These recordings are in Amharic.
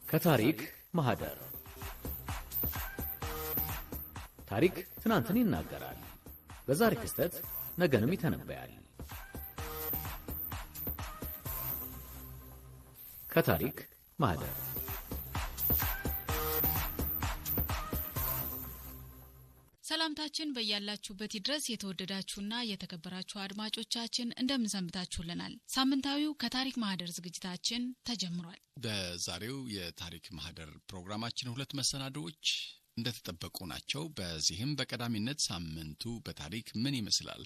ከታሪክ ማህደር ታሪክ ትናንትን ይናገራል፣ በዛሬ ክስተት ነገንም ይተነበያል። ከታሪክ ማህደር ሰላምታችን በእያላችሁበት ድረስ የተወደዳችሁና የተከበራችሁ አድማጮቻችን እንደምን ሰንብታችሁልናል? ሳምንታዊው ከታሪክ ማህደር ዝግጅታችን ተጀምሯል። በዛሬው የታሪክ ማህደር ፕሮግራማችን ሁለት መሰናዶዎች እንደተጠበቁ ናቸው። በዚህም በቀዳሚነት ሳምንቱ በታሪክ ምን ይመስላል፣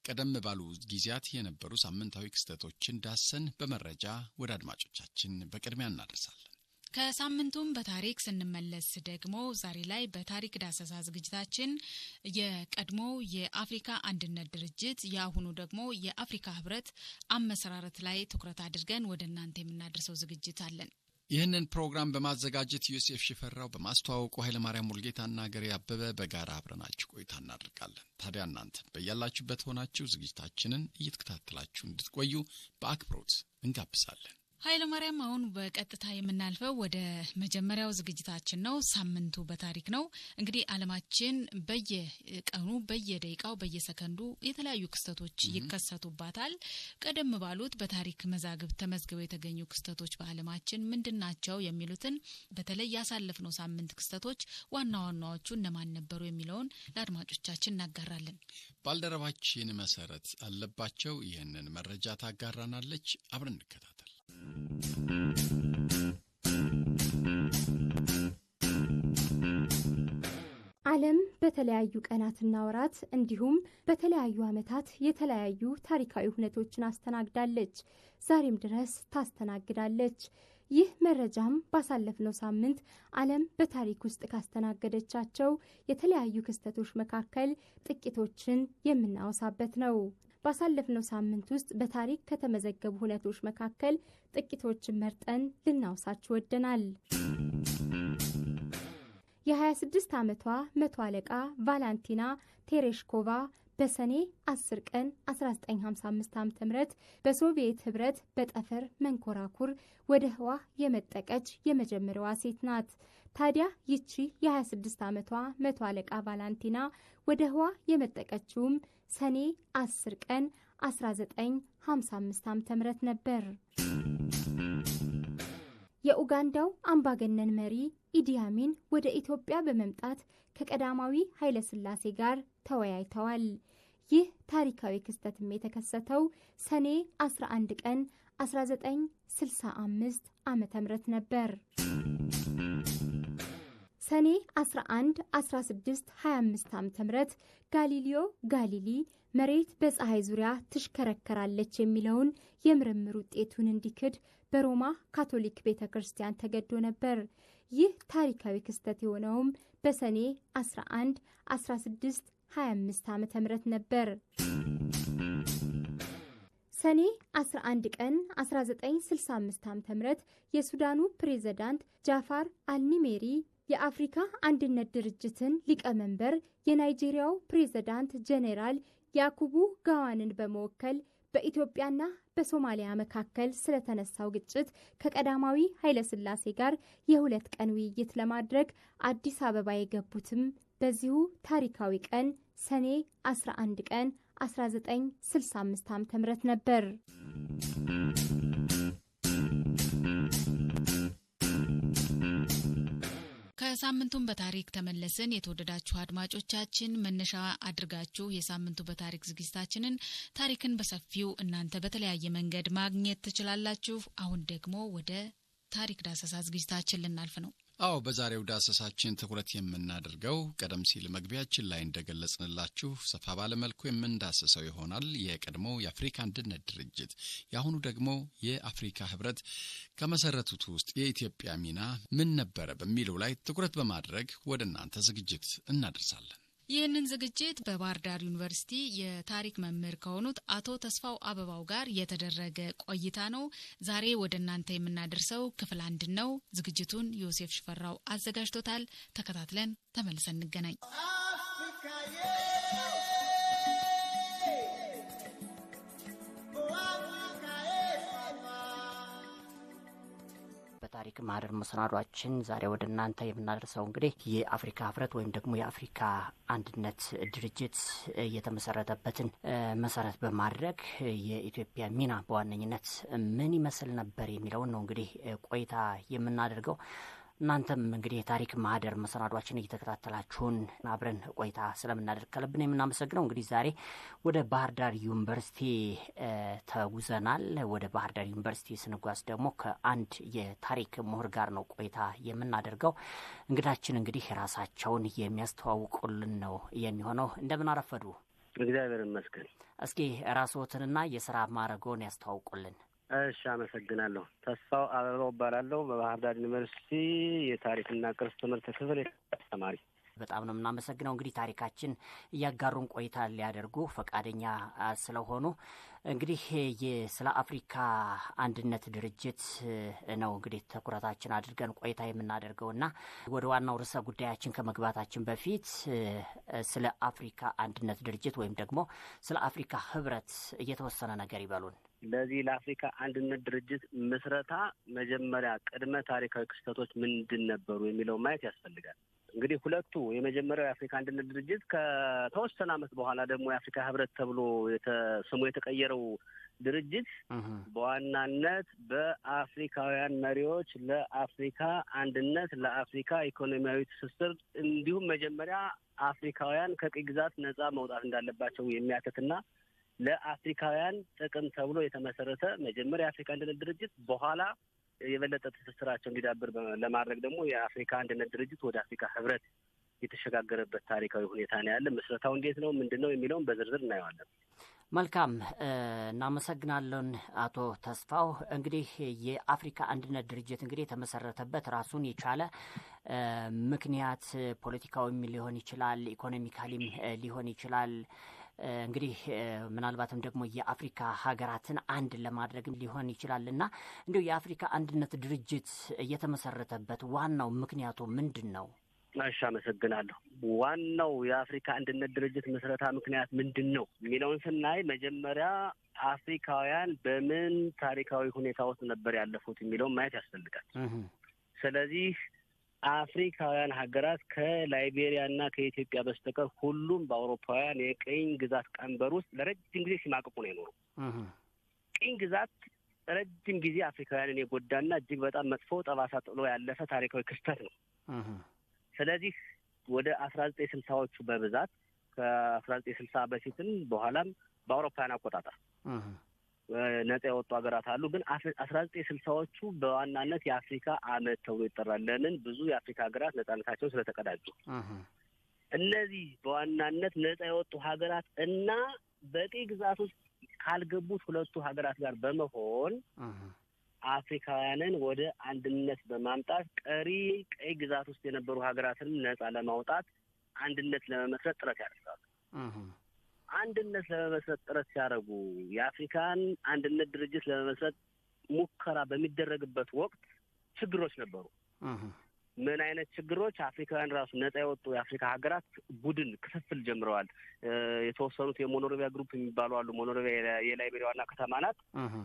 ቀደም ባሉ ጊዜያት የነበሩ ሳምንታዊ ክስተቶችን ዳሰን በመረጃ ወደ አድማጮቻችን በቅድሚያ እናደርሳለን። ከሳምንቱም በታሪክ ስንመለስ ደግሞ ዛሬ ላይ በታሪክ ዳሰሳ ዝግጅታችን የቀድሞ የአፍሪካ አንድነት ድርጅት ያሁኑ ደግሞ የአፍሪካ ህብረት አመሰራረት ላይ ትኩረት አድርገን ወደ እናንተ የምናደርሰው ዝግጅት አለን። ይህንን ፕሮግራም በማዘጋጀት ዮሴፍ ሽፈራው፣ በማስተዋወቁ ኃይለ ማርያም ሙልጌታና ገሬ አበበ በጋራ አብረናችሁ ቆይታ እናደርጋለን። ታዲያ እናንተ በያላችሁበት ሆናችሁ ዝግጅታችንን እየተከታተላችሁ እንድትቆዩ በአክብሮት እንጋብዛለን። ኃይለ ማርያም፣ አሁን በቀጥታ የምናልፈው ወደ መጀመሪያው ዝግጅታችን ነው። ሳምንቱ በታሪክ ነው። እንግዲህ ዓለማችን በየቀኑ በየደቂቃው በየሰከንዱ የተለያዩ ክስተቶች ይከሰቱባታል። ቀደም ባሉት በታሪክ መዛግብት ተመዝግበው የተገኙ ክስተቶች በዓለማችን ምንድናቸው የሚሉትን በተለይ ያሳለፍነው ሳምንት ክስተቶች ዋና ዋናዎቹ እነማን ነበሩ የሚለውን ለአድማጮቻችን እናጋራለን። ባልደረባችን መሰረት አለባቸው ይህንን መረጃ ታጋራናለች። አብረን እንከታተል። ዓለም በተለያዩ ቀናትና ወራት እንዲሁም በተለያዩ ዓመታት የተለያዩ ታሪካዊ ሁነቶችን አስተናግዳለች። ዛሬም ድረስ ታስተናግዳለች። ይህ መረጃም ባሳለፍነው ሳምንት ዓለም በታሪክ ውስጥ ካስተናገደቻቸው የተለያዩ ክስተቶች መካከል ጥቂቶችን የምናወሳበት ነው። ባሳለፍነው ሳምንት ውስጥ በታሪክ ከተመዘገቡ ሁነቶች መካከል ጥቂቶችን መርጠን ልናወሳችሁ ወደናል። የ26 ዓመቷ መቶ አለቃ ቫላንቲና ቴሬሽኮቫ በሰኔ 10 ቀን 1955 ዓ.ም በሶቪየት ህብረት በጠፈር መንኮራኩር ወደ ህዋ የመጠቀች የመጀመሪያዋ ሴት ናት። ታዲያ ይቺ የ26 ዓመቷ መቶ አለቃ ቫላንቲና ወደ ህዋ የመጠቀችውም ሰኔ 10 ቀን 1955 ዓ.ም ነበር። የኡጋንዳው አምባገነን መሪ ኢዲ አሚን ወደ ኢትዮጵያ በመምጣት ከቀዳማዊ ኃይለ ሥላሴ ጋር ተወያይተዋል። ይህ ታሪካዊ ክስተትም የተከሰተው ሰኔ 11 ቀን 1965 ዓ.ም ነበር። ሰኔ 11 1625 ዓ.ም ጋሊሊዮ ጋሊሊ መሬት በፀሐይ ዙሪያ ትሽከረከራለች የሚለውን የምርምር ውጤቱን እንዲክድ በሮማ ካቶሊክ ቤተክርስቲያን ተገዶ ነበር። ይህ ታሪካዊ ክስተት የሆነውም በሰኔ 11 1625 ዓ.ም ነበር። ሰኔ 11 ቀን 1965 ዓ.ም የሱዳኑ ፕሬዝዳንት ጃፋር አልኒሜሪ የአፍሪካ አንድነት ድርጅትን ሊቀመንበር የናይጄሪያው ፕሬዝዳንት ጄኔራል ያኩቡ ጋዋንን በመወከል በኢትዮጵያና በሶማሊያ መካከል ስለተነሳው ግጭት ከቀዳማዊ ኃይለ ሥላሴ ጋር የሁለት ቀን ውይይት ለማድረግ አዲስ አበባ የገቡትም በዚሁ ታሪካዊ ቀን ሰኔ 11 ቀን 1965 ዓ.ም ነበር። ከሳምንቱን በታሪክ ተመለስን። የተወደዳችሁ አድማጮቻችን መነሻ አድርጋችሁ የሳምንቱ በታሪክ ዝግጅታችንን ታሪክን በሰፊው እናንተ በተለያየ መንገድ ማግኘት ትችላላችሁ። አሁን ደግሞ ወደ ታሪክ ዳሰሳ ዝግጅታችን ልናልፍ ነው። አዎ፣ በዛሬው ዳሰሳችን ትኩረት የምናደርገው ቀደም ሲል መግቢያችን ላይ እንደገለጽንላችሁ ሰፋ ባለ መልኩ የምንዳሰሰው ይሆናል። የቀድሞ የአፍሪካ አንድነት ድርጅት ያሁኑ ደግሞ የአፍሪካ ህብረት ከመሰረቱት ውስጥ የኢትዮጵያ ሚና ምን ነበረ በሚለው ላይ ትኩረት በማድረግ ወደ እናንተ ዝግጅት እናደርሳለን። ይህንን ዝግጅት በባህር ዳር ዩኒቨርሲቲ የታሪክ መምህር ከሆኑት አቶ ተስፋው አበባው ጋር የተደረገ ቆይታ ነው። ዛሬ ወደ እናንተ የምናደርሰው ክፍል 1 ነው። ዝግጅቱን ዮሴፍ ሽፈራው አዘጋጅቶታል። ተከታትለን ተመልሰን እንገናኝ። የታሪክ ማህደር መሰናዷችን ዛሬ ወደ እናንተ የምናደርሰው እንግዲህ የአፍሪካ ህብረት ወይም ደግሞ የአፍሪካ አንድነት ድርጅት የተመሰረተበትን መሰረት በማድረግ የኢትዮጵያ ሚና በዋነኝነት ምን ይመስል ነበር የሚለውን ነው እንግዲህ ቆይታ የምናደርገው። እናንተም እንግዲህ የታሪክ ማህደር መሰናዷችን እየተከታተላችሁን አብረን ቆይታ ስለምናደርግ ከልብ ነው የምናመሰግነው። እንግዲህ ዛሬ ወደ ባህር ዳር ዩኒቨርሲቲ ተጉዘናል። ወደ ባህር ዳር ዩኒቨርሲቲ ስንጓዝ ደግሞ ከአንድ የታሪክ ምሁር ጋር ነው ቆይታ የምናደርገው። እንግዳችን እንግዲህ ራሳቸውን የሚያስተዋውቁልን ነው የሚሆነው። እንደምን አረፈዱ? እግዚአብሔር ይመስገን። እስኪ ራስዎትንና የስራ ማዕረግዎን ያስተዋውቁልን። እሺ፣ አመሰግናለሁ። ተስፋው አበባው እባላለሁ። በባህር ዳር ዩኒቨርሲቲ የታሪክና ቅርስ ትምህርት ክፍል ተማሪ። በጣም ነው የምናመሰግነው። እንግዲህ ታሪካችን እያጋሩን ቆይታ ሊያደርጉ ፈቃደኛ ስለሆኑ እንግዲህ ስለ አፍሪካ አንድነት ድርጅት ነው እንግዲህ ትኩረታችን አድርገን ቆይታ የምናደርገውና ወደ ዋናው ርዕሰ ጉዳያችን ከመግባታችን በፊት ስለ አፍሪካ አንድነት ድርጅት ወይም ደግሞ ስለ አፍሪካ ህብረት እየተወሰነ ነገር ይበሉን። ለዚህ ለአፍሪካ አንድነት ድርጅት ምስረታ መጀመሪያ ቅድመ ታሪካዊ ክስተቶች ምንድን ነበሩ የሚለው ማየት ያስፈልጋል። እንግዲህ ሁለቱ የመጀመሪያው የአፍሪካ አንድነት ድርጅት ከተወሰነ ዓመት በኋላ ደግሞ የአፍሪካ ህብረት ተብሎ ስሙ የተቀየረው ድርጅት በዋናነት በአፍሪካውያን መሪዎች ለአፍሪካ አንድነት፣ ለአፍሪካ ኢኮኖሚያዊ ትስስር እንዲሁም መጀመሪያ አፍሪካውያን ከቅኝ ግዛት ነጻ መውጣት እንዳለባቸው የሚያትትና ለአፍሪካውያን ጥቅም ተብሎ የተመሰረተ መጀመሪያ የአፍሪካ አንድነት ድርጅት በኋላ የበለጠ ትስስራቸው እንዲዳብር ለማድረግ ደግሞ የአፍሪካ አንድነት ድርጅት ወደ አፍሪካ ህብረት የተሸጋገረበት ታሪካዊ ሁኔታ ነው ያለ። ምስረታው እንዴት ነው ምንድን ነው የሚለውን በዝርዝር እናየዋለን። መልካም፣ እናመሰግናለን አቶ ተስፋው። እንግዲህ የአፍሪካ አንድነት ድርጅት እንግዲህ የተመሰረተበት ራሱን የቻለ ምክንያት ፖለቲካዊም ሊሆን ይችላል፣ ኢኮኖሚካሊም ሊሆን ይችላል። እንግዲህ ምናልባትም ደግሞ የአፍሪካ ሀገራትን አንድ ለማድረግ ሊሆን ይችላልና እንዲሁ የአፍሪካ አንድነት ድርጅት የተመሰረተበት ዋናው ምክንያቱ ምንድን ነው? እሺ፣ አመሰግናለሁ። ዋናው የአፍሪካ አንድነት ድርጅት ምስረታ ምክንያት ምንድን ነው የሚለውን ስናይ መጀመሪያ አፍሪካውያን በምን ታሪካዊ ሁኔታ ውስጥ ነበር ያለፉት የሚለውን ማየት ያስፈልጋል። ስለዚህ አፍሪካውያን ሀገራት ከላይቤሪያና ከኢትዮጵያ በስተቀር ሁሉም በአውሮፓውያን የቅኝ ግዛት ቀንበር ውስጥ ለረጅም ጊዜ ሲማቅቁ ነው የኖሩ። ቅኝ ግዛት ረጅም ጊዜ አፍሪካውያንን የጎዳና እጅግ በጣም መጥፎ ጠባሳ ጥሎ ያለፈ ታሪካዊ ክስተት ነው። ስለዚህ ወደ 1960ዎቹ በብዛት ከ1960 በፊትም በኋላም በአውሮፓውያን አቆጣጠር ነጻ የወጡ ሀገራት አሉ። ግን 1960ዎቹ በዋናነት የአፍሪካ አመት ተብሎ ይጠራል። ለምን? ብዙ የአፍሪካ ሀገራት ነጻነታቸውን ስለተቀዳጁ። እነዚህ በዋናነት ነጻ የወጡ ሀገራት እና በቅኝ ግዛት ውስጥ ካልገቡት ሁለቱ ሀገራት ጋር በመሆን አፍሪካውያንን ወደ አንድነት በማምጣት ቀሪ ቀይ ግዛት ውስጥ የነበሩ ሀገራትንም ነጻ ለማውጣት አንድነት ለመመስረት ጥረት ያደርጋሉ። አንድነት ለመመስረት ጥረት ሲያደርጉ የአፍሪካን አንድነት ድርጅት ለመመስረት ሙከራ በሚደረግበት ወቅት ችግሮች ነበሩ። ምን አይነት ችግሮች? አፍሪካውያን ራሱ ነጻ የወጡ የአፍሪካ ሀገራት ቡድን ክፍፍል ጀምረዋል። የተወሰኑት የሞኖሮቪያ ግሩፕ የሚባሉ አሉ። ሞኖሮቪያ የላይቤሪያ ዋና ከተማ ናት።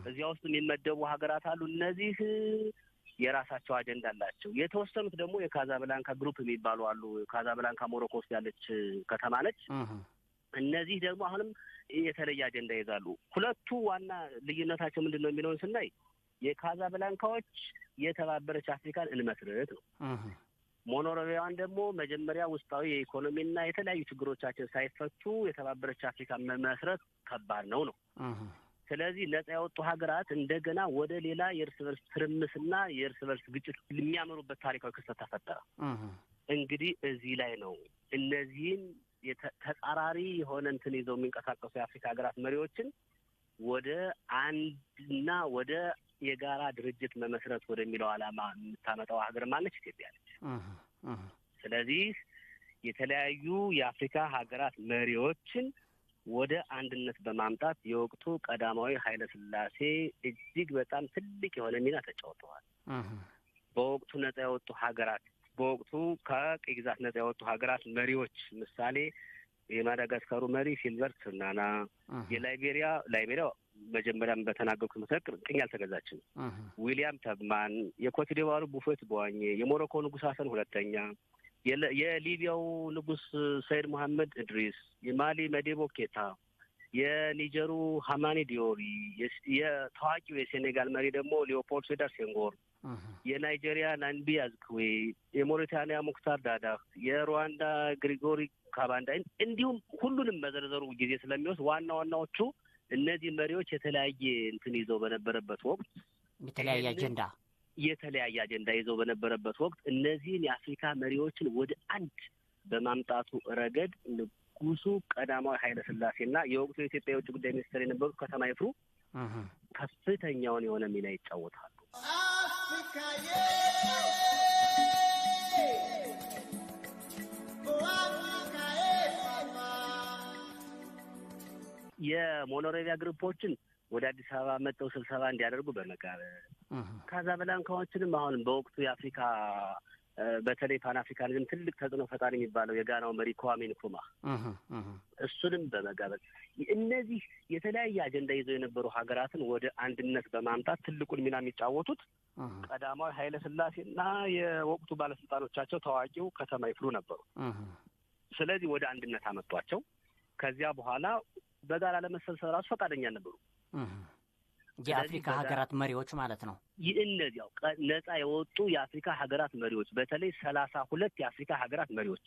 እዚያ ውስጥ የሚመደቡ ሀገራት አሉ። እነዚህ የራሳቸው አጀንዳ አላቸው። የተወሰኑት ደግሞ የካዛብላንካ ግሩፕ የሚባሉ አሉ። ካዛብላንካ ሞሮኮ ውስጥ ያለች ከተማ ነች። እነዚህ ደግሞ አሁንም የተለየ አጀንዳ ይዛሉ። ሁለቱ ዋና ልዩነታቸው ምንድን ነው የሚለውን ስናይ የካዛብላንካዎች የተባበረች አፍሪካን እንመስርት ነው። ሞኖሮቪያዋን ደግሞ መጀመሪያ ውስጣዊ የኢኮኖሚና የተለያዩ ችግሮቻችን ሳይፈቱ የተባበረች አፍሪካ መመስረት ከባድ ነው ነው። ስለዚህ ነጻ የወጡ ሀገራት እንደገና ወደ ሌላ የእርስ በርስ ትርምስና የእርስ በርስ ግጭት የሚያመሩበት ታሪካዊ ክስተት ተፈጠረ። እንግዲህ እዚህ ላይ ነው እነዚህን ተጻራሪ የሆነ እንትን ይዘው የሚንቀሳቀሱ የአፍሪካ ሀገራት መሪዎችን ወደ አንድና ወደ የጋራ ድርጅት መመስረት ወደሚለው ዓላማ የምታመጣው ሀገር ማለች ኢትዮጵያ ነች። ስለዚህ የተለያዩ የአፍሪካ ሀገራት መሪዎችን ወደ አንድነት በማምጣት የወቅቱ ቀዳማዊ ኃይለ ሥላሴ እጅግ በጣም ትልቅ የሆነ ሚና ተጫውተዋል። በወቅቱ ነጻ የወጡ ሀገራት በወቅቱ ከቅኝ ግዛት ነጻ የወጡ ሀገራት መሪዎች ምሳሌ የማዳጋስካሩ መሪ ፊልበርት ስናና፣ የላይቤሪያ መጀመሪያም በተናገርኩት መሰረት ቅኝ አልተገዛችም። ዊሊያም ተብማን፣ የኮትዲቯሩ ቡፌት ቦዋኜ፣ የሞሮኮ ንጉሥ ሀሰን ሁለተኛ፣ የሊቢያው ንጉሥ ሰይድ መሐመድ እድሪስ፣ የማሊ መዴቦ ኬታ፣ የኒጀሩ ሀማኒ ዲዮሪ፣ የታዋቂው የሴኔጋል መሪ ደግሞ ሊዮፖልድ ሴዳር ሴንጎር፣ የናይጄሪያ ናንቢ አዝክዌ፣ የሞሪታንያ ሙክታር ዳዳህ፣ የሩዋንዳ ግሪጎሪ ካባንዳ፣ እንዲሁም ሁሉንም መዘርዘሩ ጊዜ ስለሚወስድ ዋና ዋናዎቹ እነዚህ መሪዎች የተለያየ እንትን ይዘው በነበረበት ወቅት የተለያየ አጀንዳ ይዘው በነበረበት ወቅት እነዚህን የአፍሪካ መሪዎችን ወደ አንድ በማምጣቱ ረገድ ንጉሱ ቀዳማዊ ኃይለ ሥላሴና የወቅቱ የኢትዮጵያ የውጭ ጉዳይ ሚኒስትር የነበሩት ከተማ ይፍሩ ከፍተኛውን የሆነ ሚና ይጫወታሉ። የሞኖሮቪያ ግሩፖችን ወደ አዲስ አበባ መጥተው ስብሰባ እንዲያደርጉ በመጋበዝ ካዛብላንካዎችንም አሁንም በወቅቱ የአፍሪካ በተለይ ፓን አፍሪካኒዝም ትልቅ ተጽዕኖ ፈጣሪ የሚባለው የጋናው መሪ kwame nkrumah እሱንም በመጋበዝ እነዚህ የተለያየ አጀንዳ ይዘው የነበሩ ሀገራትን ወደ አንድነት በማምጣት ትልቁን ሚና የሚጫወቱት ቀዳማዊ ኃይለ ሥላሴና የወቅቱ ባለስልጣኖቻቸው ታዋቂው ከተማ ይፍሩ ነበሩ። ስለዚህ ወደ አንድነት አመጧቸው። ከዚያ በኋላ በጋራ ለመሰብሰብ ራሱ ፈቃደኛ ነበሩ። የአፍሪካ ሀገራት መሪዎች ማለት ነው። እነዚያው ነፃ የወጡ የአፍሪካ ሀገራት መሪዎች በተለይ 32 የአፍሪካ ሀገራት መሪዎች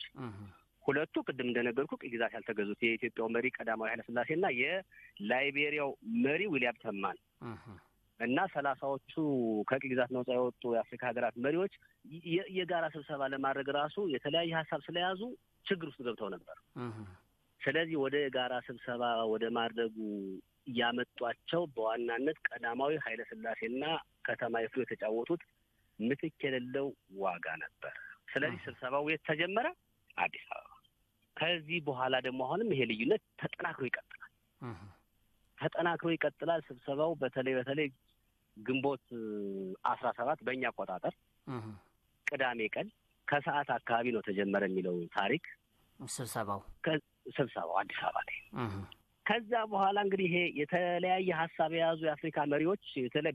ሁለቱ ቅድም እንደነገርኩ ቅኝ ግዛት ያልተገዙት የኢትዮጵያው መሪ ቀዳማዊ ኃይለ ሥላሴና የላይቤሪያው መሪ ዊሊያም ተብማን እና 30ዎቹ ከቅኝ ግዛት ነፃ የወጡ የአፍሪካ ሀገራት መሪዎች የጋራ ስብሰባ ለማድረግ ራሱ የተለያየ ሀሳብ ስለያዙ ችግር ውስጥ ገብተው ነበር። ስለዚህ ወደ ጋራ ስብሰባ ወደ ማድረጉ ያመጧቸው በዋናነት ቀዳማዊ ኃይለ ሥላሴና ከተማ ይፍሩ የተጫወቱት ምትክ የሌለው ዋጋ ነበር። ስለዚህ ስብሰባው የት ተጀመረ? አዲስ አበባ። ከዚህ በኋላ ደግሞ አሁንም ይሄ ልዩነት ተጠናክሮ ይቀጥላል። ስብሰባው በተለይ ግንቦት 17 በእኛ አቆጣጠር ቅዳሜ ቀን ከሰዓት አካባቢ ነው ተጀመረ የሚለው ታሪክ ስብሰባው አዲስ አበባ ላይ። ከዛ በኋላ እንግዲህ ይሄ የተለያየ ሀሳብ የያዙ የአፍሪካ መሪዎች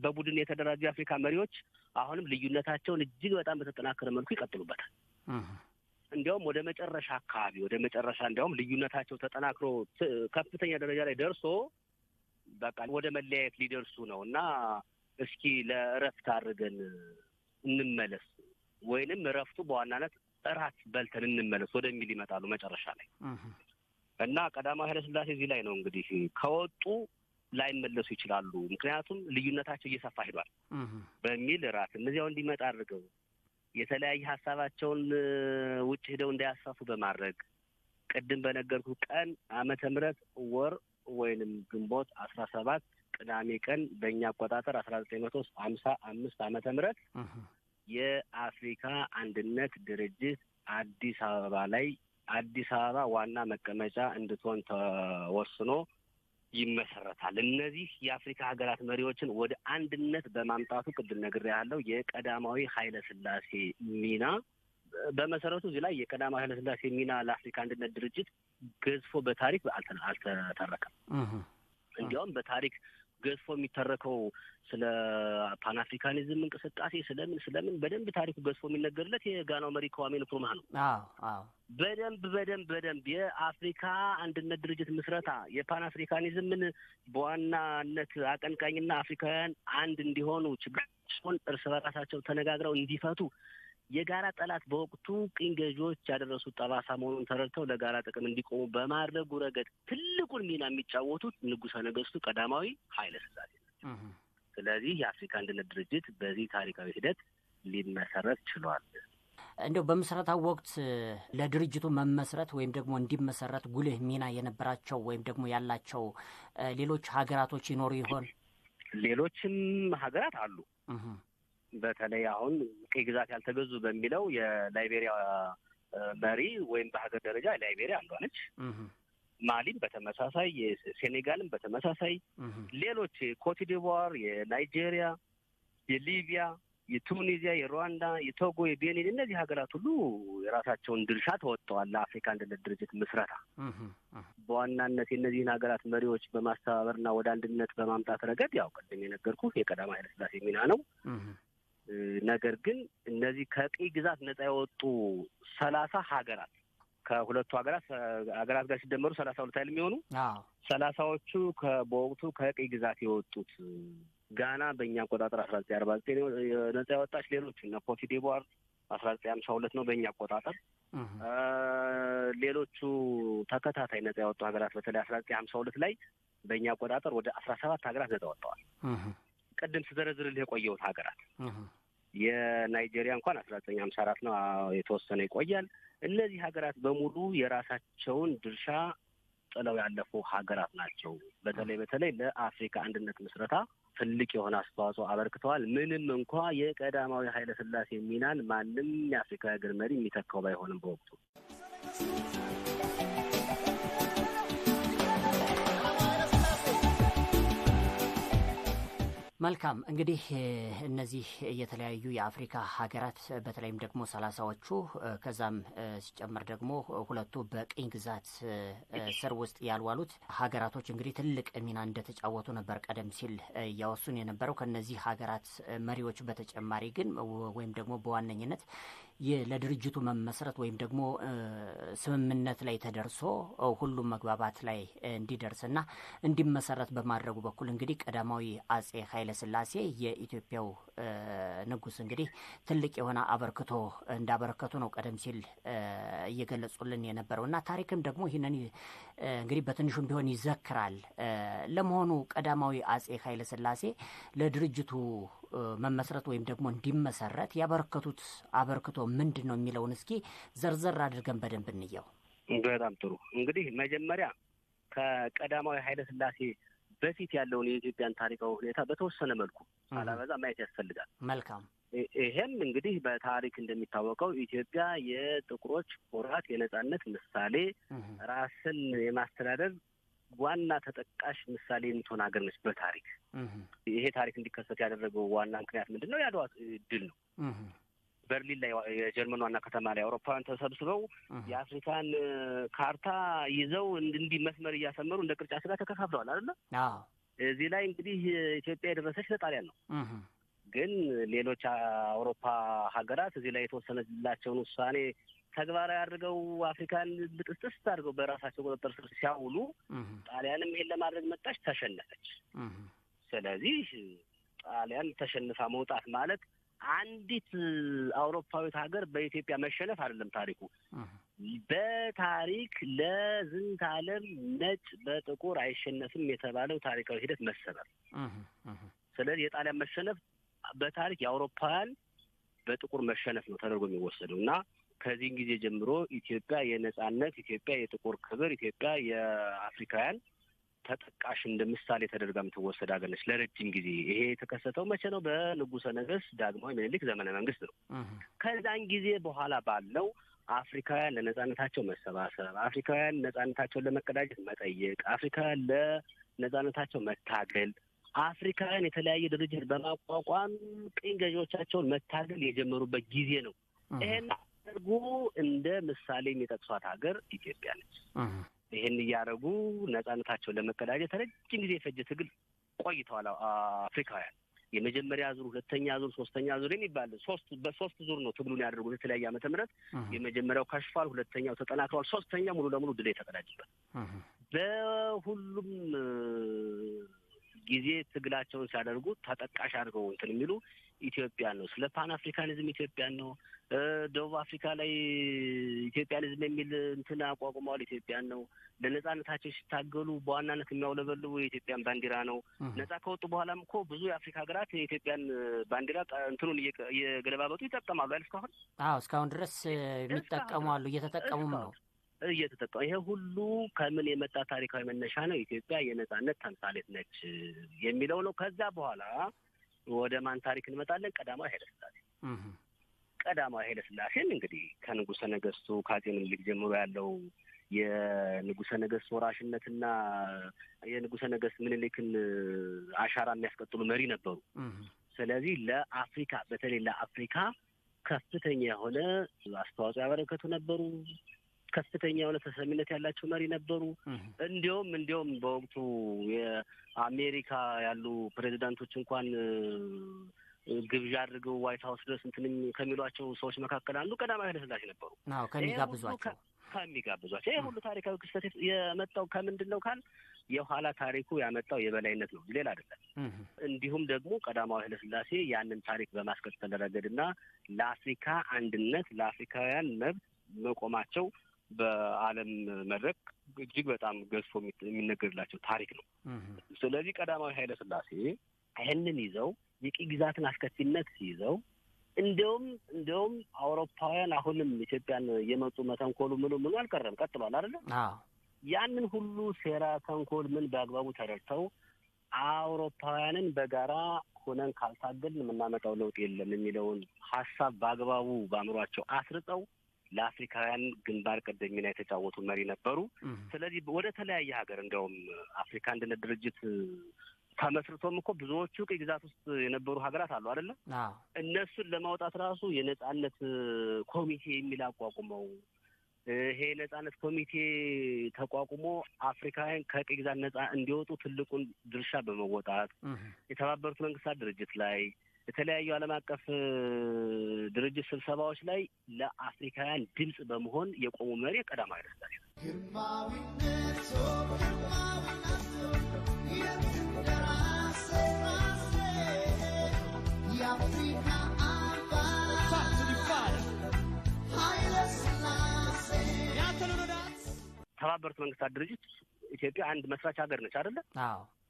በቡድን የተደራጁ የአፍሪካ መሪዎች አሁንም ልዩነታቸውን እጅግ በጣም በተጠናከረ መልኩ ይቀጥሉበታል። እንዲያውም ወደ መጨረሻ እንዲያውም ልዩነታቸው ተጠናክሮ ከፍተኛ ደረጃ ላይ ደርሶ በቃ ወደ መለያየት ሊደርሱ ነው እና እስኪ ለእረፍት አድርገን እንመለስ ወይንም እረፍቱ በዋናነት እራት በልተን እንመለስ ወደሚል ይመጣሉ መጨረሻ ላይ እና ቀዳማዊ ኃይለ ሥላሴ እዚህ ላይ ነው እንግዲህ ከወጡ ላይመለሱ ይችላሉ፣ ምክንያቱም ልዩነታቸው እየሰፋ ሄዷል በሚል እራት እነዚያው እንዲመጣ አድርገው የተለያየ ሀሳባቸውን ውጭ ሄደው እንዳያሳፉ በማድረግ ቅድም በነገርኩ ቀን ዓመተ ምህረት ወር ወይንም ግንቦት 17 ቅዳሜ ቀን በእኛ አቆጣጠር 1955 ዓመተ ምህረት የአፍሪካ አንድነት ድርጅት አዲስ አበባ ዋና መቀመጫ እንድትሆን ተወስኖ ይመሰረታል። እነዚህ የአፍሪካ ሀገራት መሪዎችን ወደ አንድነት በማምጣቱ ቅድም ነግሬያለሁ። የቀዳማዊ ኃይለ ሥላሴ ሚና በመሰረቱ እዚህ ላይ የቀዳማዊ ኃይለ ሥላሴ ሚና ለአፍሪካ አንድነት ድርጅት ገዝፎ በታሪክ አልተተረከም። እንዲያውም በታሪክ ገዝፎ የሚተረከው ስለ ፓን አፍሪካኒዝም እንቅስቃሴ ስለምን በደንብ ታሪኩ ገዝፎ የሚነገርለት የጋናው መሪ kwame nkrumah ነው። በደንብ የአፍሪካ አንድነት ድርጅት ምስረታ የፓን አፍሪካኒዝምን በዋናነት አቀንቃኝና አፍሪካውያን አንድ እንዲሆኑ ችግሮችን እርስ በራሳቸው ተነጋግረው እንዲፈቱ የጋራ ጠላት በወቅቱ ቅኝ ገዢዎች ያደረሱት ጠባሳ መሆኑን ተረድተው ለጋራ ጥቅም እንዲቆሙ በማድረጉ ረገድ ትልቁን ሚና የሚጫወቱት ንጉሠ ነገሥቱ ቀዳማዊ ኃይለ ሥላሴ ናቸው። ስለዚህ የአፍሪካ አንድነት ድርጅት በዚህ ታሪካዊ ሂደት ሊመሰረት ችሏል። እንደው በምስረታው ወቅት ለድርጅቱ መመስረት ወይም ደግሞ እንዲመሰረት ጉልህ ሚና የነበራቸው ወይም ደግሞ ያላቸው ሌሎች ሀገራቶች ይኖሩ ይሆን? ሌሎችም ሀገራት አሉ። በተለይ አሁን ቅኝ ግዛት ያልተገዙ በሚለው የላይቤሪያ መሪ ወይም በሀገር ደረጃ ላይቤሪያ አንዷ ነች። ማሊም በተመሳሳይ፣ የሴኔጋልም በተመሳሳይ፣ ሌሎች ኮትዲቯር፣ የናይጄሪያ፣ የሊቢያ፣ የቱኒዚያ፣ የሩዋንዳ፣ የቶጎ፣ የቤኒን እነዚህ ሀገራት ሁሉ የራሳቸውን ድርሻ ተወጥተዋል ለአፍሪካ አንድነት ድርጅት ምስረታ። በዋናነት የእነዚህን ሀገራት መሪዎች በማስተባበርና ወደ አንድነት በማምጣት ረገድ ያው ቅድም የነገርኩህ የቀዳማዊ ኃይለ ሥላሴ ሚና ነው። ነገር ግን እነዚህ ከቅኝ ግዛት ነጻ የወጡ 30 ሀገራት ከሁለቱ ሀገራት ጋር ሲደመሩ 32 አይደል የሚሆኑ 30ዎቹ በወቅቱ ከቅኝ ግዛት የወጡት ጋና በእኛ አቆጣጠር 1949 ነጻ ያወጣች፣ ሌሎቹ እነ ኮት ዲቯር 1952 ነው በእኛ አቆጣጠር። ሌሎቹ ተከታታይ ነጻ ያወጡ ሀገራት በተለይ 1952 ላይ በእኛ አቆጣጠር ወደ 17 ሀገራት ነጻ ወጥተዋል። ቅድም ስዘረዝርልህ የቆየሁት ሀገራት የናይጄሪያ እንኳን 1954 ነው የተወሰነ ይቆያል። እነዚህ ሀገራት በሙሉ የራሳቸውን ድርሻ ጥለው ያለፉ ሀገራት ናቸው። በተለይ ለአፍሪካ አንድነት ምስረታ ትልቅ የሆነ አስተዋጽኦ አበርክተዋል። ምንም እንኳ የቀዳማዊ ኃይለ ሥላሴ ሚናን ማንም የአፍሪካ ሀገር መሪ የሚተካው ባይሆንም በወቅቱ መልካም እንግዲህ እነዚህ የተለያዩ የአፍሪካ ሀገራት በተለይም ደግሞ 30ዎቹ ከዛም ሲጨመር ደግሞ ሁለቱ በቅኝ ግዛት ስር ውስጥ ያልዋሉት ሀገራቶች እንግዲህ ትልቅ ሚና እንደተጫወቱ ነበር ቀደም ሲል ያወሱን የነበረው። ከነዚህ ሀገራት መሪዎች በተጨማሪ ግን ወይም ደግሞ በዋነኝነት ለድርጅቱ መመስረት ወይም ደግሞ ስምምነት ላይ ተደርሶ ሁሉም መግባባት ላይ እንዲደርስና እንዲመሰረት በማድረጉ በኩል እንግዲህ ቀዳማዊ አጼ ኃይለ ሥላሴ የኢትዮጵያው ንጉስ እንግዲህ ትልቅ የሆነ አበርክቶ እንዳበረከቱ ነው ቀደም ሲል እየገለጹልን የነበረውና ታሪክም ደግሞ ይህንን እንግዲህ በትንሹም ቢሆን ይዘክራል። ለመሆኑ ቀዳማዊ አጼ ኃይለ ሥላሴ ለድርጅቱ መመስረት ወይም ደግሞ እንዲመሰረት ያበረከቱት አበርክቶ ምንድን ነው የሚለውን እስኪ ዘርዘር አድርገን በደንብ እንየው። በጣም ጥሩ። እንግዲህ መጀመሪያ ከቀዳማዊ ኃይለ ሥላሴ በፊት ያለውን የኢትዮጵያን ታሪካዊ ሁኔታ በተወሰነ መልኩ አላበዛ ማየት ያስፈልጋል። መልካም። ይሄም እንግዲህ በታሪክ እንደሚታወቀው ኢትዮጵያ የጥቁሮች ኩራት፣ የነጻነት ምሳሌ፣ ራስን የማስተዳደር ዋና ተጠቃሽ ምሳሌ የምትሆን ሀገር ነች በታሪክ። ይሄ ታሪክ እንዲከሰት ያደረገው ዋና ምክንያት ምንድን ነው? የአድዋ ድል ነው። በርሊን ላይ የጀርመን ዋና ከተማ ላይ አውሮፓውያን ተሰብስበው የአፍሪካን ካርታ ይዘው እንዲህ መስመር እያሰመሩ እንደ ቅርጫ ስጋ ተከፋፍለዋል አይደለ? እዚህ ላይ እንግዲህ ኢትዮጵያ የደረሰች ለጣሊያን ነው። ግን ሌሎች አውሮፓ ሀገራት እዚህ ላይ የተወሰነላቸውን ውሳኔ ተግባራዊ አድርገው አፍሪካን ብጥስጥስ አድርገው በራሳቸው ቁጥጥር ስር ሲያውሉ ጣሊያንም ይሄን ለማድረግ መጣች፣ ተሸነፈች። ስለዚህ ጣሊያን ተሸንፋ መውጣት ማለት አንዲት አውሮፓዊት ሀገር በኢትዮጵያ መሸነፍ አይደለም ታሪኩ። በታሪክ ለዝንተ ዓለም ነጭ በጥቁር አይሸነፍም የተባለው ታሪካዊ ሂደት መሰበር። ስለዚህ የጣሊያን መሸነፍ በታሪክ የአውሮፓውያን በጥቁር መሸነፍ ነው ተደርጎ የሚወሰደው እና ከዚህን ጊዜ ጀምሮ ኢትዮጵያ የነጻነት፣ ኢትዮጵያ የጥቁር ክብር፣ ኢትዮጵያ የአፍሪካውያን ተጠቃሽ እንደ ምሳሌ ተደርጋ የምትወሰድ ሀገር ነች ለረጅም ጊዜ። ይሄ የተከሰተው መቼ ነው? በንጉሠ ነገሥት ዳግማዊ ምኒልክ ዘመነ መንግስት ነው። ከዛን ጊዜ በኋላ ባለው አፍሪካውያን ለነጻነታቸው መሰባሰብ፣ አፍሪካውያን ነጻነታቸውን ለመቀዳጀት መጠየቅ፣ አፍሪካውያን ለነጻነታቸው መታገል፣ አፍሪካውያን የተለያየ ድርጅት በማቋቋም ቅኝ ገዢዎቻቸውን መታገል የጀመሩበት ጊዜ ነው። ይሄን አድርጎ እንደ ምሳሌ የሚጠቅሷት ሀገር ኢትዮጵያ ነች። ይሄን እያደረጉ ነጻነታቸውን ለመቀዳጀት ረጅም ጊዜ የፈጀ ትግል ቆይተዋል አፍሪካውያን። የመጀመሪያ ዙር፣ ሁለተኛ ዙር፣ ሶስተኛ ዙር የሚባል በሶስት ዙር ነው ትግሉን ያደርጉት የተለያየ ዓመተ ምህረት። የመጀመሪያው ከሽፏል፣ ሁለተኛው ተጠናክሯል፣ ሶስተኛው ሙሉ ለሙሉ ድል የተቀዳጀበት። በሁሉም ጊዜ ትግላቸውን ሲያደርጉ ተጠቃሽ አድርገው እንትን የሚሉ ኢትዮጵያን ነው። ስለ ፓን አፍሪካኒዝም ኢትዮጵያን ነው። ደቡብ አፍሪካ ላይ ኢትዮጵያኒዝም የሚል እንትን አቋቁመዋል። ኢትዮጵያን ነው። ለነጻነታቸው ሲታገሉ በዋናነት የሚያውለበልቡ የኢትዮጵያን ባንዲራ ነው። ነጻ ከወጡ በኋላም እኮ ብዙ የአፍሪካ ሀገራት የኢትዮጵያን ባንዲራ እንትኑን እየገለባበጡ ይጠቀማሉ አይደል? እስካሁን ድረስ የሚጠቀሙ አሉ፣ እየተጠቀሙም ነው እየተጠቀሙ። ይሄ ሁሉ ከምን የመጣ ታሪካዊ መነሻ ነው? ኢትዮጵያ የነጻነት ተምሳሌት ነች የሚለው ነው። ከዛ በኋላ ወደ ማን ታሪክ እንመጣለን? ቀዳማዊ ኃይለ ሥላሴ። ቀዳማዊ ኃይለ ሥላሴን እንግዲህ ከንጉሠ ነገሥቱ ከአፄ ምኒልክ ጀምሮ ያለው የንጉሠ ነገሥት ወራሽነትና የንጉሠ ነገሥት ምኒልክን አሻራ የሚያስቀጥሉ መሪ ነበሩ። ስለዚህ ለአፍሪካ በተለይ ለአፍሪካ ከፍተኛ የሆነ አስተዋጽኦ ያበረከቱ ነበሩ። ከፍተኛ የሆነ ተሰሚነት ያላቸው መሪ ነበሩ። እንዲያውም በወቅቱ የአሜሪካ ያሉ ፕሬዚዳንቶች እንኳን ግብዣ አድርገው ዋይት ሀውስ ድረስ እንትንም ከሚሏቸው ሰዎች መካከል አንዱ ቀዳማዊ ኃይለ ሥላሴ ነበሩ። ከሚጋብዟቸው ይሄ ሁሉ ታሪካዊ ክስተት የመጣው ከምንድን ነው ካል የኋላ ታሪኩ ያመጣው የበላይነት ነው፣ ሌላ አይደለም። እንዲሁም ደግሞ ቀዳማዊ ኃይለ ሥላሴ ያንን ታሪክ በማስቀጠል ረገድና ለአፍሪካ አንድነት ለአፍሪካውያን መብት መቆማቸው በዓለም መድረክ እጅግ በጣም ገዝፎ የሚነገርላቸው ታሪክ ነው። ስለዚህ ቀዳማዊ ኃይለ ሥላሴ ይህንን ይዘው የቅኝ ግዛትን አስከፊነት ይዘው እንዲያውም አውሮፓውያን አሁንም ኢትዮጵያን የመጡ መተንኮሉ ምኑ አልቀረም፣ ቀጥሏል አይደለ? ያንን ሁሉ ሴራ ተንኮል ምን በአግባቡ ተረድተው አውሮፓውያንን በጋራ ሆነን ካልታገልን የምናመጣው ለውጥ የለም የሚለውን ሀሳብ በአግባቡ በአእምሯቸው አስርጠው ለአፍሪካውያን ግንባር ቀደም ሚና የተጫወቱ መሪ ነበሩ። ስለዚህ ወደ ተለያየ ሀገር እንዲያውም አፍሪካ አንድነት ድርጅት ተመስርቶም እኮ ብዙዎቹ ቅኝ ግዛት ውስጥ የነበሩ ሀገራት አሉ አይደለ? እነሱን ለማውጣት ራሱ የነጻነት ኮሚቴ የሚል አቋቁመው ይሄ የነጻነት ኮሚቴ ተቋቁሞ አፍሪካውያን ከቅኝ ግዛት ነጻ እንዲወጡ ትልቁን ድርሻ በመወጣት የተባበሩት መንግስታት ድርጅት ላይ የተለያዩ ዓለም አቀፍ ድርጅት ስብሰባዎች ላይ ለአፍሪካውያን ድምጽ በመሆን የቆሙ መሪ ቀዳማዊ ኃይለ ሥላሴ ተባበሩት መንግስታት ድርጅት ኢትዮጵያ አንድ መስራች ሀገር ነች አይደለ?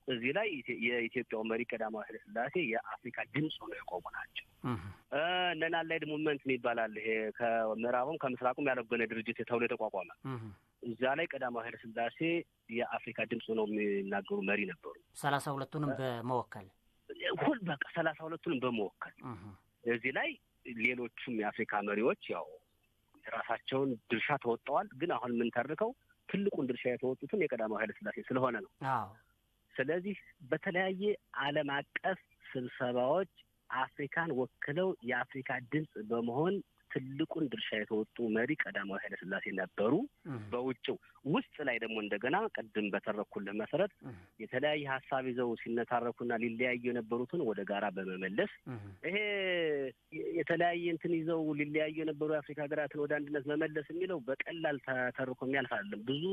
እዚህ ላይ የኢትዮጵያው መሪ ቀዳማዊ ኃይለ ሥላሴ የአፍሪካ ድምጽ ሆነው የቆሙ ናቸው። ነን አላይድ ሙቭመንት ይባላል። ይሄ ከምዕራቡም ከምስራቁም ያለበነ ድርጅት ተብሎ የተቋቋመ እዛ ላይ ቀዳማዊ ኃይለ ሥላሴ የአፍሪካ ድምጽ ሆነው የሚናገሩ መሪ ነበሩ። 32ቱንም በመወከል በቃ 32ቱንም በመወከል እዚህ ላይ ሌሎቹም የአፍሪካ መሪዎች ያው የራሳቸውን ድርሻ ተወጥተዋል። ግን አሁን የምንተርከው ትልቁን ድርሻ የተወጡትን የቀዳማዊ ኃይለ ሥላሴ ስለሆነ ነው። ስለዚህ በተለያየ ዓለም አቀፍ ስብሰባዎች አፍሪካን ወክለው የአፍሪካ ድምጽ በመሆን ትልቁን ድርሻ የተወጡ መሪ ቀዳማዊ ኃይለ ሥላሴ ነበሩ። በውጭው ውስጥ ላይ ደግሞ እንደገና ቅድም በተረኩልህ መሰረት የተለያየ ሀሳብ ይዘው ሲነታረኩና ሊለያዩ የነበሩትን ወደ ጋራ በመመለስ ይሄ የተለያየ እንትን ይዘው ሊለያዩ የነበሩ የአፍሪካ ሀገራትን ወደ አንድነት መመለስ የሚለው በቀላል ተተርኮ የሚያልፍ አይደለም። ብዙ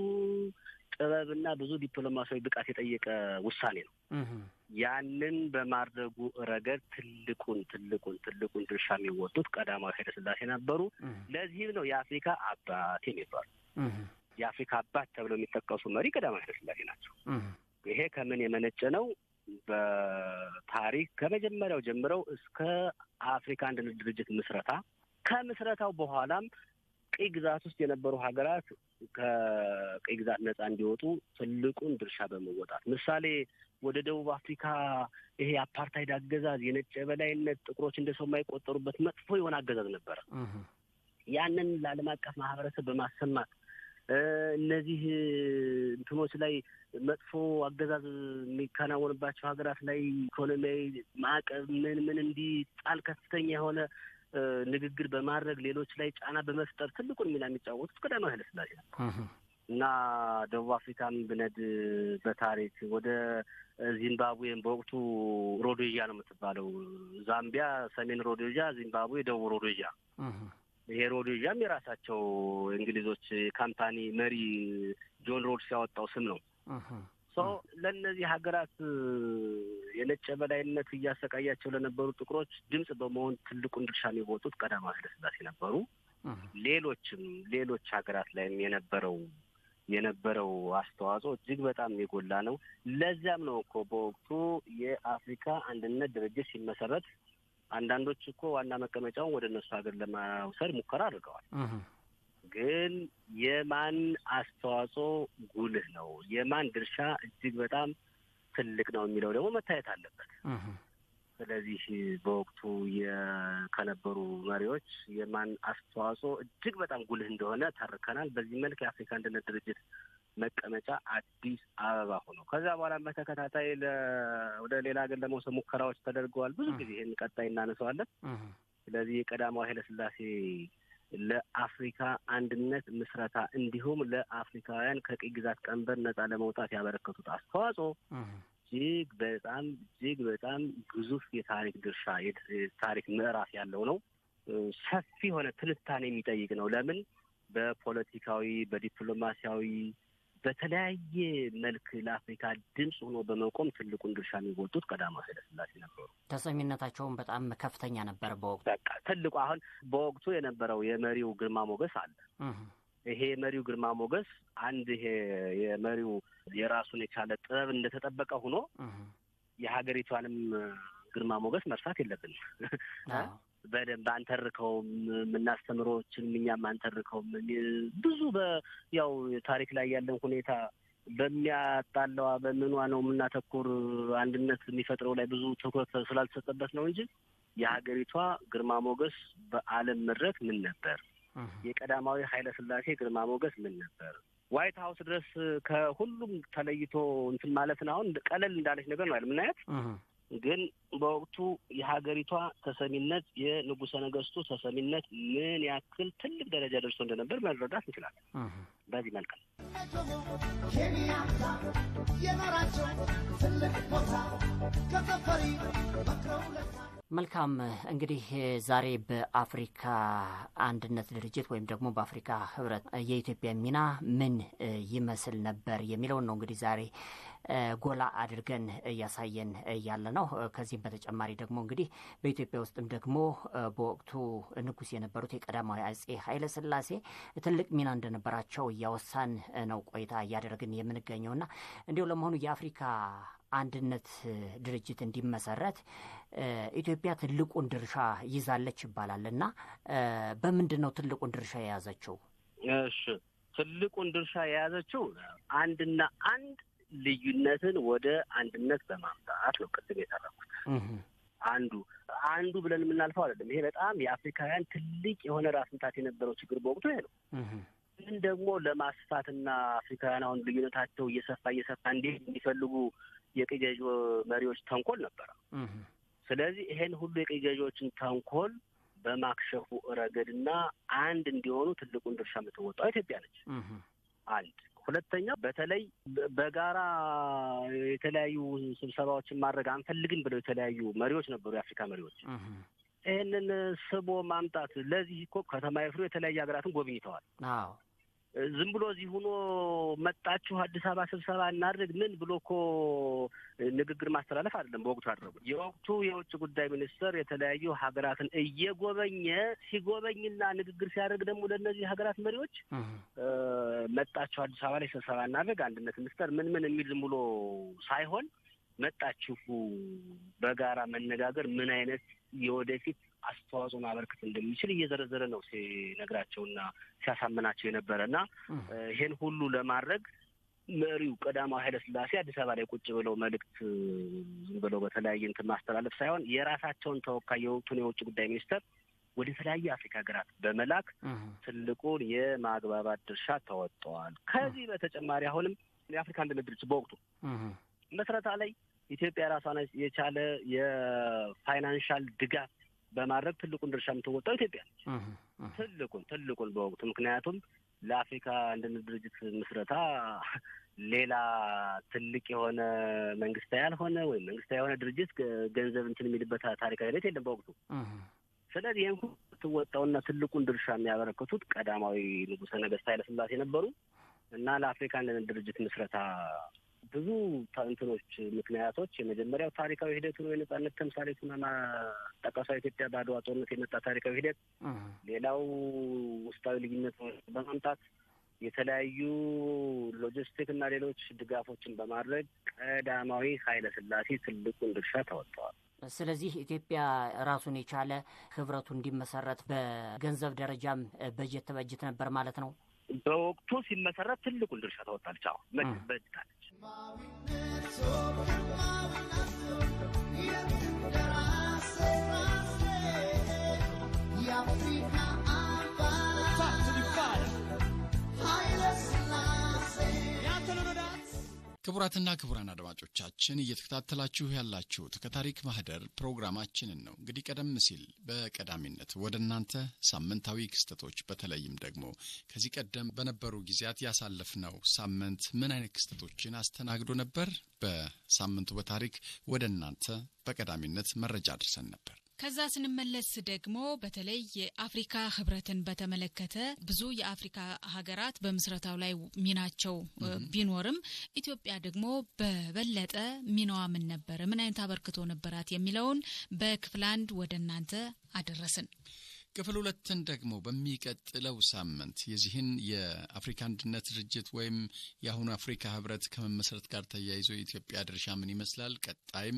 ጥበብና ብዙ ዲፕሎማሲያዊ ብቃት የጠየቀ ውሳኔ ነው። ያንን በማድረጉ ረገድ ትልቁን ድርሻ የሚወጡት ቀዳማዊ ኃይለ ሥላሴ ነበሩ። ለዚህም ነው የአፍሪካ አባት የሚባሉ የአፍሪካ አባት ተብለው የሚጠቀሱ መሪ ቀዳማዊ ኃይለ ሥላሴ ናቸው። ይሄ ከምን የመነጨ ነው? በታሪክ ከመጀመሪያው ጀምረው እስከ አፍሪካ አንድነት ድርጅት ምስረታ ከምስረታው በኋላም ቅኝ ግዛት ውስጥ የነበሩ ሀገራት ከቅኝ ግዛት ነጻ እንዲወጡ ትልቁን ድርሻ በመወጣት ምሳሌ ወደ ደቡብ አፍሪካ ይሄ አፓርታይድ አገዛዝ የነጭ የበላይነት ጥቁሮች እንደ ሰው የማይቆጠሩበት መጥፎ የሆነ አገዛዝ ነበረ። ያንን ለዓለም አቀፍ ማህበረሰብ በማሰማት እነዚህ እንትኖች ላይ መጥፎ አገዛዝ የሚከናወንባቸው ሀገራት ላይ ኢኮኖሚያዊ ማዕቀብ ምን እንዲጣል ከፍተኛ የሆነ ንግግር በማድረግ ሌሎች ላይ ጫና በመፍጠር ትልቁን ሚና የሚጫወቱት ቀዳማዊ ኃይለ ሥላሴ ነው እና ደቡብ አፍሪካን ብነድ በታሪክ ወደ ዚምባብዌን በወቅቱ ሮዶዣ ነው የምትባለው። ዛምቢያ ሰሜን ሮዶዣ፣ ዚምባብዌ ደቡብ ሮዶዣ። ይሄ ሮዶዣም የራሳቸው እንግሊዞች ካምፓኒ መሪ ጆን ሮድስ ያወጣው ስም ነው። ለእነዚህ ሀገራት የነጭ የበላይነት እያሰቃያቸው ለነበሩ ጥቁሮች ድምጽ በመሆን ትልቁን ድርሻ የሚወጡት ቀዳማዊ ኃይለ ሥላሴ ነበሩ። ሌሎች ሀገራት ላይም የነበረው አስተዋጽኦ እጅግ በጣም የጎላ ነው። ለዚያም ነው እኮ በወቅቱ የአፍሪካ አንድነት ድርጅት ሲመሰረት አንዳንዶች እኮ ዋና መቀመጫውን ወደ እነሱ ሀገር ለማውሰድ ሙከራ አድርገዋል። ግን የማን አስተዋጽኦ ጉልህ ነው፣ የማን ድርሻ እጅግ በጣም ትልቅ ነው የሚለው ደግሞ መታየት አለበት። ስለዚህ በወቅቱ ከነበሩ መሪዎች የማን አስተዋጽኦ እጅግ በጣም ጉልህ እንደሆነ ተርከናል። በዚህ መልክ የአፍሪካ አንድነት ድርጅት መቀመጫ አዲስ አበባ ሆኖ ከዛ በኋላ በተከታታይ ወደ ሌላ ሀገር ለመውሰድ ሙከራዎች ተደርገዋል። ብዙ ጊዜ ይህን ቀጣይ እናነሳዋለን። ስለዚህ የቀዳማዊ ኃይለ ሥላሴ ለአፍሪካ አንድነት ምስረታ እንዲሁም ለአፍሪካውያን ከቅኝ ግዛት ቀንበር ነጻ ለመውጣት ያበረከቱት አስተዋጽኦ እጅግ በጣም ግዙፍ የታሪክ ድርሻ የታሪክ ምዕራፍ ያለው ነው። ሰፊ የሆነ ትንታኔ የሚጠይቅ ነው። ለምን በፖለቲካዊ፣ በዲፕሎማሲያዊ፣ በተለያየ መልክ ለአፍሪካ ድምፅ ሆኖ በመቆም ትልቁን ድርሻ የሚወጡት ቀዳማዊ ኃይለ ሥላሴ ነበሩ። ተሰሚነታቸውን በጣም ከፍተኛ ነበር በወቅቱ። በቃ ትልቁ አሁን በወቅቱ የነበረው የመሪው ግርማ ሞገስ አለ። ይሄ የመሪው ግርማ ሞገስ ይሄ የመሪው የራሱን የቻለ ጥበብ እንደተጠበቀ ሆኖ የሀገሪቷንም ግርማ ሞገስ መርሳት የለብንም። በደንብ አንተርከውም፣ የምናስተምሮችን እኛም አንተርከውም። ብዙ ያው ታሪክ ላይ ያለን ሁኔታ በሚያጣላዋ በምኗ ነው የምናተኩር፣ አንድነት የሚፈጥረው ላይ ብዙ ትኩረት ስላልተሰጠበት ነው እንጂ የሀገሪቷ ግርማ ሞገስ በዓለም መድረክ ምን ነበር? የቀዳማዊ ኃይለ ሥላሴ ግርማ ሞገስ ምን ነበር? ዋይት ሀውስ ድረስ ከሁሉም ተለይቶ እንትን ማለት ነው አሁን ቀለል እንዳለች ነገር ነው አይደል የምናያት። ግን በወቅቱ የሀገሪቷ ተሰሚነት የንጉሠ ነገሥቱ ተሰሚነት ምን ያክል ትልቅ ደረጃ ደርሶ እንደነበር መረዳት እንችላለን። በዚህ መልክ ነው ኬንያታ የመራቸው ትልቅ ቦታ ከተፈሪ መክረውለታ። መልካም እንግዲህ ዛሬ በአፍሪካ አንድነት ድርጅት ወይም ደግሞ በአፍሪካ ህብረት የኢትዮጵያ ሚና ምን ይመስል ነበር የሚለውን ነው እንግዲህ ዛሬ ጎላ አድርገን እያሳየን ያለ ነው። ከዚህም በተጨማሪ ደግሞ እንግዲህ በኢትዮጵያ ውስጥም ደግሞ በወቅቱ ንጉሥ የነበሩት የቀዳማዊ አጼ ኃይለ ሥላሴ ትልቅ ሚና እንደነበራቸው እያወሳን ነው ቆይታ እያደረግን የምንገኘውና እንዲሁ ለመሆኑ የአፍሪካ አንድነት ድርጅት እንዲመሰረት ኢትዮጵያ ትልቁን ድርሻ ይዛለች ይባላልና በምንድን ነው ትልቁን ድርሻ የያዘችው? እሺ፣ ትልቁን ድርሻ የያዘችው አንድና አንድ ልዩነትን ወደ አንድነት በማምጣት ነው። ቅድም የተረኩት አንዱ ብለን የምናልፈው አይደለም። ይሄ በጣም የአፍሪካውያን ትልቅ የሆነ ራስ ምታት የነበረው ችግር በወቅቱ ይሄ ነው። ግን ደግሞ ለማስፋትና አፍሪካውያን አሁን ልዩነታቸው እየሰፋ እንዴት እንዲፈልጉ የቅኝ ገዢ መሪዎች ተንኮል ነበረ። ስለዚህ ይሄን ሁሉ የቅኝ ገዢዎችን ተንኮል በማክሸፉ ረገድና አንድ እንዲሆኑ ትልቁን ድርሻ የምትወጣው ኢትዮጵያ ነች። አንድ ሁለተኛ፣ በተለይ በጋራ የተለያዩ ስብሰባዎችን ማድረግ አንፈልግም ብለው የተለያዩ መሪዎች ነበሩ፣ የአፍሪካ መሪዎች። ይህንን ስቦ ማምጣት ለዚህ እኮ ከተማ ይፍሩ የተለያዩ ሀገራትን ጎብኝተዋል። ዝም ብሎ እዚህ ሆኖ መጣችሁ አዲስ አበባ ስብሰባ እናድርግ ምን ብሎ እኮ ንግግር ማስተላለፍ አይደለም በወቅቱ ያደረጉት። የወቅቱ የውጭ ጉዳይ ሚኒስትር የተለያዩ ሀገራትን ሲጎበኝና ንግግር ሲያደርግ ደግሞ ለእነዚህ ሀገራት መሪዎች መጣችሁ አዲስ አበባ ላይ ስብሰባ እናድርግ አንድነት ሚኒስተር ምን የሚል ዝም ብሎ ሳይሆን መጣችሁ በጋራ መነጋገር ምን አይነት የወደፊት አስተዋጽኦ ማበርከት እንደሚችል እየዘረዘረ ነው ሲነግራቸውና ሲያሳምናቸው የነበረና ይሄን ሁሉ ለማድረግ መሪው ቀዳማዊ ኃይለ ሥላሴ አዲስ አበባ ላይ ቁጭ ብለው መልእክት ዝም ብለው በተለያየ እንትን ማስተላለፍ ሳይሆን የራሳቸውን ተወካይ የወቅቱን የውጭ ጉዳይ ሚኒስተር ወደ ተለያየ አፍሪካ ሀገራት በመላክ ትልቁን የማግባባት ድርሻ ተወጥተዋል። ከዚህ በተጨማሪ አሁንም የአፍሪካ አንድነት ድርጅት በወቅቱ መስረታ ላይ ኢትዮጵያ ራሷን የቻለ የፋይናንሻል ድጋፍ በማድረግ ትልቁን ድርሻ የምትወጣው ኢትዮጵያ ነች። ትልቁን በወቅቱ ምክንያቱም ለአፍሪካ አንድነት ድርጅት ምስረታ ሌላ ትልቅ የሆነ መንግስታዊ ያልሆነ ወይም መንግስታዊ የሆነ ድርጅት ገንዘብ እንትን የሚልበት ታሪካዊ ሂደት የለም በወቅቱ። ስለዚህ ይህን ሁሉ ትወጣውና ትልቁን ድርሻ የሚያበረክቱት ቀዳማዊ ንጉሠ ነገሥት ኃይለ ሥላሴ ነበሩ እና ለአፍሪካ አንድነት ድርጅት ምስረታ ብዙ እንትኖች ምክንያቶች፣ የመጀመሪያው ታሪካዊ ሂደቱ ነው፣ የነጻነት ተምሳሌቱን ጠቀሷ ኢትዮጵያ በአድዋ ጦርነት የመጣ ታሪካዊ ሂደት። ሌላው ውስጣዊ ልዩነት በማምጣት የተለያዩ ሎጂስቲክ እና ሌሎች ድጋፎችን በማድረግ ቀዳማዊ ኃይለ ሥላሴ ትልቁን ድርሻ ተወጥተዋል። ስለዚህ ኢትዮጵያ ራሱን የቻለ ህብረቱ እንዲመሰረት በገንዘብ ደረጃም በጀት ተበጅት ነበር ማለት ነው። በወቅቱ ሲመሰረት ትልቁን ድርሻ ተወጣለች። አሁን በጅታለች። ክቡራትና ክቡራን አድማጮቻችን እየተከታተላችሁ ያላችሁት ከታሪክ ማህደር ፕሮግራማችንን ነው። እንግዲህ ቀደም ሲል በቀዳሚነት ወደ እናንተ ሳምንታዊ ክስተቶች በተለይም ደግሞ ከዚህ ቀደም በነበሩ ጊዜያት ያሳለፍነው ሳምንት ምን አይነት ክስተቶችን አስተናግዶ ነበር? በሳምንቱ በታሪክ ወደ እናንተ በቀዳሚነት መረጃ አድርሰን ነበር። ከዛ ስንመለስ ደግሞ በተለይ የአፍሪካ ህብረትን በተመለከተ ብዙ የአፍሪካ ሀገራት በምስረታው ላይ ሚናቸው ቢኖርም ኢትዮጵያ ደግሞ በበለጠ ሚናዋ ምን ነበር፣ ምን አይነት አበርክቶ ነበራት የሚለውን በክፍል 1 ወደ እናንተ አደረስን። ክፍል 2ን ደግሞ በሚቀጥለው ሳምንት የዚህን የአፍሪካ አንድነት ድርጅት ወይም የአሁኑ አፍሪካ ህብረት ከመመስረት ጋር ተያይዞ የኢትዮጵያ ድርሻ ምን ይመስላል፣ ቀጣይም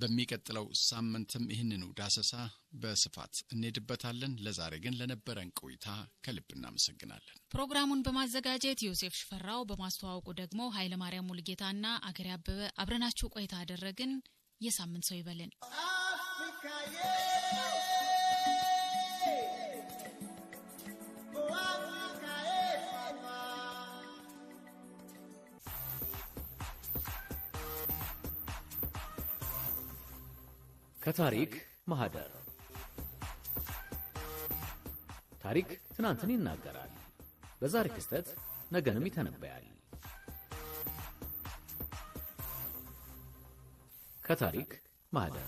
በሚቀጥለው ሳምንትም ይህንኑ ዳሰሳ በስፋት እንሄድበታለን። ለዛሬ ግን ለነበረን ቆይታ ከልብ እናመሰግናለን። ፕሮግራሙን በማዘጋጀት ዮሴፍ ሽፈራው፣ በማስተዋወቁ ደግሞ ኃይለ ማርያም ሙልጌታና አገሬ አበበ አብረናችሁ ቆይታ አደረግን። የሳምንት ሰው ይበለን። ከታሪክ ማህደር ታሪክ ትናንትን ይናገራል፣ በዛሬ ክስተት ነገንም ይተነበያል። ከታሪክ ማህደር